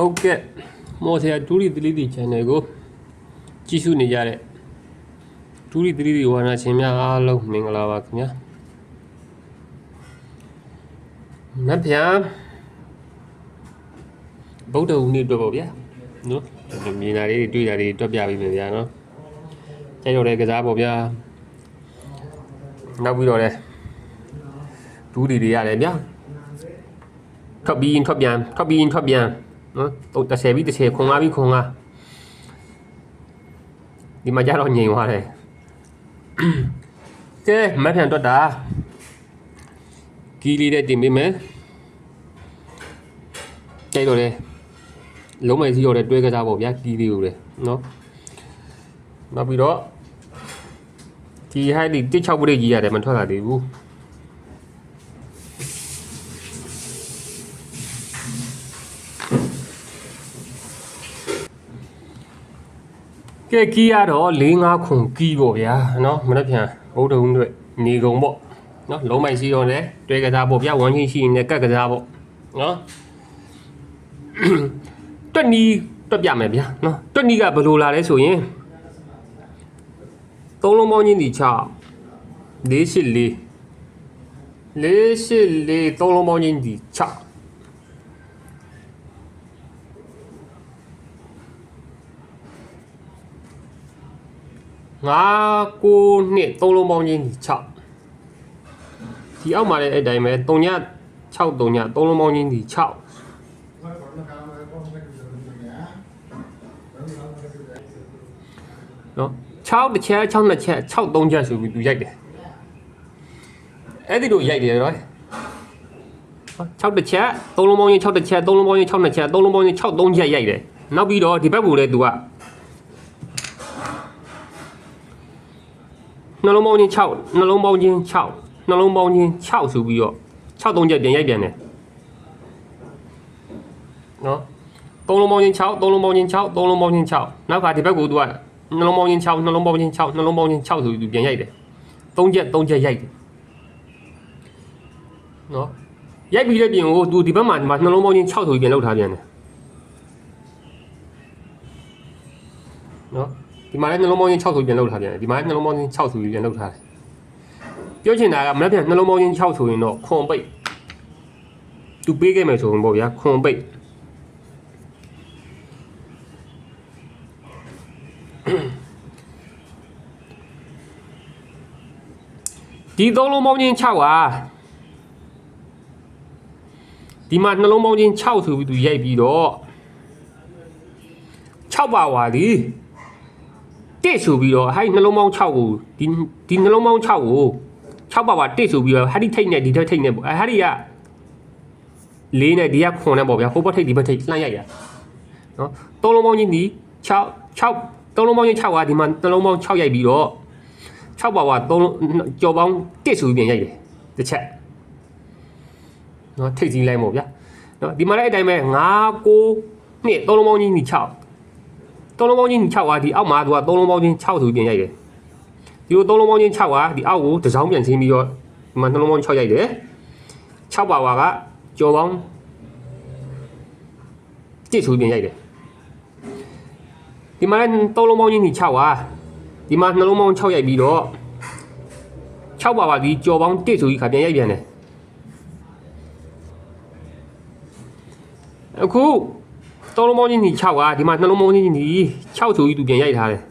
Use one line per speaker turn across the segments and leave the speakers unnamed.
ဟုတ်ကဲ့မော်ဆရာဒူရီ3D channel ကိုကြည့်ရှုနေကြတဲ့ဒူရီ3D ဝါနာရှင်များအားလုံးမင်္ဂလာပါခင်ဗျာမဗျာဗုဒ္ဓဟူနေ့အတွက်ပေါ့ဗျာနော်မြင်တာလေးတွေ့တာလေးတွက်ပြပေးမယ်ဗျာနော်ကြိုက်တော့တဲ့ကစားပေါ့ဗျာနောက်ပြီးတော့လဲဒူရီတွေရတယ်ဗျာထွက်ပြီးထွက်ပြန်နော်30ပြီး30ခွန်5ပြီးခွန်5ဒီမှာကြတော့ငြိမ်သွားတယ်ကဲမထန်တွက်တာကီလေးနဲ့တင်ပေးမယ်ကြိုက်တော့လေလုံးမိုင်စီရောတဲ့တွဲကစားပေါ့ဗျာကီလေးကိုလေနော်နောက်ပြီးတော့ဒီဟိုက်ဒီ16ပရိတ်ကြီးရတယ်မထွက်လာသေးဘူးကဲကီးရတော့4-5ခွန်ကီးပေါ့ဗျာနော်မနေ့ပြန်ဘုဒ္ဓဟူးတွေနေကုန်ပေါ့နော်လုံးမိုင်စီရောနဲ့တွဲကစားပေါ့ဗျာဝမ်းချင်းရှိနေကက်ကစားပေါ့နော်တွက်နီးတွက်ပြမယ်ဗျာနော်တွက်နီးကဘယ်လိုလာလဲဆိုရင်3လုံးပေါင်းချင်းဒီ6 484 3လုံးပေါင်းချင်းဒီ65 9 2 3လုံးပေါင်းချင်း6ဒီအောက်မှာလည်းအဲ့တိုင်းပဲ3ည6 3ည3လုံးပေါင်းချင်းဒီ6နော်6တစ်ချက်6နှစ်ချက်6 3ချက်ဆိုပြီးသူရိုက်တယ်အဲ့ဒီလိုရိုက်တယ်နော်6တစ်ချက်3လုံးပေါင်းချင်း6တစ်ချက်3လုံးပေါင်းချင်း6နှစ်ချက်3လုံးပေါင်းချင်း6 3ချက်ရိုက်တယ်နောက်ပြီးတော့ဒီဘက်ကိုလည်းသူကနှလုံးပေါင်းချင်း6နှလုံးပေါင်းချင်း6နှလုံးပေါင်းချင်း6ဆိုပြီးတော့6 3ချက်ပြန်ရိုက်ပြန်တယ်နော်3လုံးပေါင်းချင်း6 3လုံးပေါင်းချင်း6 3လုံးပေါင်းချင်း6နောက်ကဒီဘက်ကိုသူကနှလုံးပေါင်းချင်း6နှလုံးပေါင်းချင်း6နှလုံးပေါင်းချင်း6ဆိုပြီးသူပြန်ရိုက်တယ်3ချက်ရိုက်တယ်နော်ရိုက်ပြီးတဲ့ပြင်ကိုသူဒီဘက်မှာနှလုံးပေါင်းချင်း6ဆိုပြီးပြန်လောက်ထားပြန်တယ်နော်ဒီမှာလည်းနှလုံးပေါင်းချင်း6ဆိုပြန်လောက်ထားပြန်တယ်ဒီမှာလည်းနှလုံးပေါင်းချင်း6ဆိုပြီးပြန်လောက်ထားတယ်ပြောချင်တာကမနေ့ပြန်နှလုံးပေါင်းချင်း6ဆိုရင်တော့ခွန်ပိတ်သူပေးခဲ့မယ်ဆိုရင်ပေါ့ဗျာခွန်ပိတ်ဒီ3လုံးပေါင်းချင်း6ဟာဒီမှာနှလုံးပေါင်းချင်း6ဆိုပြီးသူရိုက်ပြီးတော့6ပါဝါဒီတစ်ဆိုပြီးတော့ဟိုက်နှလုံးပေါင်း6ကိုဒီနှလုံးပေါင်း6ကို6ပါဝါတစ်ဆိုပြီးတော့ဟာဒီထိတ်နဲ့ဒီထိတ်နဲ့ပေါ့ဟာဒီက4နဲ့ဒီက9နဲ့ပေါ့ဗျာဟိုဘက်ထိတ်ဒီဘက်ထိတ်လှမ်းရိုက်ရနော်3လုံးပေါင်းချင်းဒီ6 3လုံးပေါင်းချင်း6ဟာဒီမှာနှလုံးပေါင်း6ရိုက်ပြီးတော့6ပါဝါ3ကြော်ပေါင်းတစ်ဆိုပြီးပြန်ရိုက်တယ်တစ်ချက်နော်ထိတ်ကြီးလိုက်မို့ဗျာနော်ဒီမှာလည်းအတိုင်းပဲ9 9 2 3လုံးပေါင်းချင်းဒီ6 3လုံးပေါင်းချင်း6ဟာဒီအောက်မှာသူက3လုံးပေါင်းချင်း6ဆိုပြီးပြန်ရိုက်တယ်ဒီလို3လုံးပေါင်းချင်း6ဟာဒီအောက်ကိုတစ်စောင်းပြန်ချင်းပြီးတော့ဒီမှာနှလုံးပေါင်း6ရိုက်တယ်6ပါဝါကကြော်ပေါင်းတစ်ဆိုပြီးပြန်ရိုက်တယ်ဒီမှာလည်း3လုံးပေါင်းချင်း6ဟာဒီမှာနှလုံးပေါင်း6ရိုက်ပြီးတော့6ပါဝါဒီကြော်ပေါင်းတစ်ဆိုပြီးခါပြန်ရိုက်ပြန်တယ်အခု3လုံးပေါင်းချင်းဒီ6ဟာဒီမှာနှလုံးပေါင်းချင်းဒီ6ဆိုပြီးသူပြန်ရိုက်ထားတယ်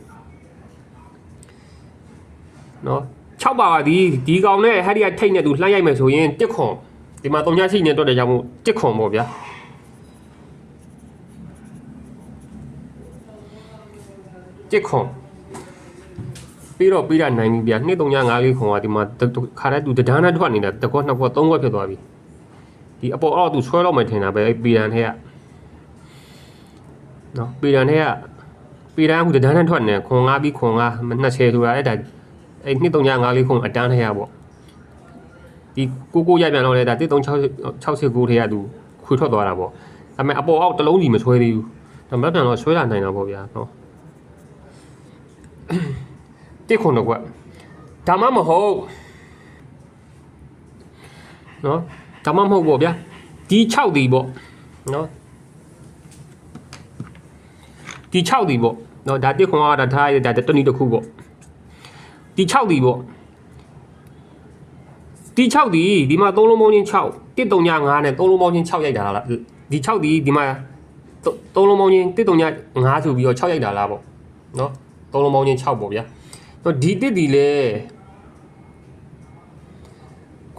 နော်6ပါဝါဒီကောင်နဲ့ဟာဒီကထိတ်နဲ့သူလှမ်းရိုက်မယ်ဆိုရင်တစ်ခွန်ဒီမှာ3ညရှိနေတော့တဲ့ကြောင့်မို့တစ်ခွန်ပေါ့ဗျာတစ်ခွန်ပြီးတော့ပြီးတာနိုင်ပြီဗျာ2 3 5 4ခွန်ကဒီမှာခါတဲ့သူတဒန်းနဲ့ထွက်နေတာတကော2ခွက်3ခွက်ဖြစ်သွားပြီဒီအပေါ်အောက်သူဆွဲတော့မှထင်တာပဲပီရန်ထဲကနော်ပီရန်ထဲကပီရန်ဟိုတဒန်းနဲ့ထွက်နေခွန်5ပြီးခွန်5 20ဆိုတာအဲ့ဒါအဲ့2 3 5 4ခွန်အတန်းထဲကပေါ့ဒီကိုရိုက်ပြန်တော့လေဒါ1 3 6 69ထဲကသူခွေထွက်သွားတာပေါ့ဒါပေမဲ့အပေါ်အောက်တစ်လုံးစီမဆွဲသေးဘူးဒါမှပြန်တော့ဆွဲလာနိုင်တာပေါ့ဗျာနော်တစ်ခွန်တော့ကွဒါမှမဟုတ်နော်ဒါမှမဟုတ်ပေါ့ဗျာဒီ6ဒီပေါ့နော် ဒီ6ဒီပေါ့နော်ဒါတစ်ခွန်ကဒါထားရဒါတနည်းတစ်ခုပေါ့ဒီ6ဒီပေါ့ဒီ6ဒီဒီမှာ3လုံးပေါင်းချင်း6 135နဲ့3လုံးပေါင်းချင်း6ရိုက်တာလားဒီ6ဒီဒီမှာ3လုံးပေါင်းချင်း135ဆိုပြီးတော့6ရိုက်တာလားပေါ့နော်3လုံးပေါင်းချင်း6ပေါ့ဗျာတော့ဒီတစ်ဒီလေ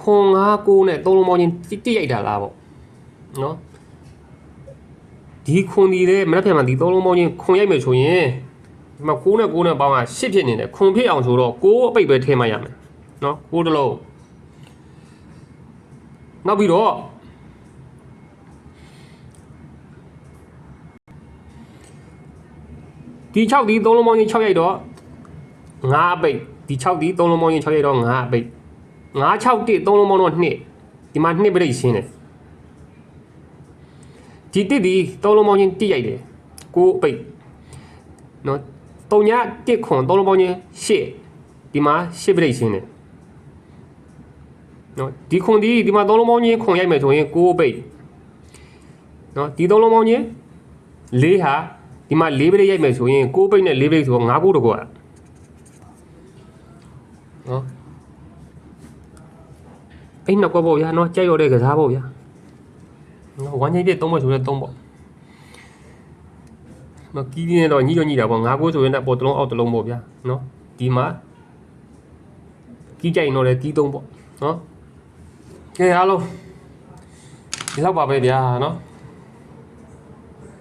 ခွန်59နဲ့3လုံးပေါင်းချင်း1ရိုက်တာလားပေါ့နော်ဒီခွန်ဒီလေမနေ့ပြန်မှာဒီ3လုံးပေါင်းချင်းခွန်ရိုက်မယ်ဆိုရင်ဒီမှာ9နဲ့9နဲ့ပေါင်းက10ဖြစ်နေတယ်ခွန်ဖြစ်အောင်ဆိုတော့9အပိတ်ပဲထည့်မှရမယ်နော်9တလုံးနောက်ပြီးတော့ဒီ6ဒီ3လုံးပေါင်းချင်း6ရိုက်တော့9အပိတ်ဒီ6ဒီ3လုံးပေါင်းချင်း6ရိုက်တော့9အပိတ်9 6 1 3လုံးပေါင်းတော့2ဒီမှာ2ပြိတ်ရှင်းတယ်ဒီတစ်ဒီ3လုံးပေါင်းချင်း1ရိုက်တယ်9အပိတ်နော်3ည1ခွန်3လုံးပေါင်းချင်း8ဒီမှာ8ပြိတ်ရှင်းတယ်နော်ဒီခွန်ဒီမှာ3လုံးပေါင်းချင်းခွန်ရိုက်မယ်ဆိုရင်9အပိတ်နော်ဒီ3လုံးပေါင်းချင်း4ဟာဒီမှာ4ပြိတ်ရိုက်မယ်ဆိုရင်9ပိတ်နဲ့4ပိတ်ဆိုတော့9 9တကွာနော်အဲ့နောက်ကွာပေါ့ဗျာနော်ကြိုက်ရတဲ့ကစားပေါ့ဗျာနော်ဝမ်းချိတ်ပြ3ပဲဆိုရင်3ပေါ့နော်ကီးနေတော့ညှိတော့ညှိတာပေါ့9 9ဆိုရင်တော့ပေါ်တစ်လုံးအောက်တစ်လုံးပေါ့ဗျာနော်ဒီမှာကီးကြိုက်တော့လေကီး3ပေါ့နော်ကဲအားလုံးဒီလောက်ပါပဲဗျာနော်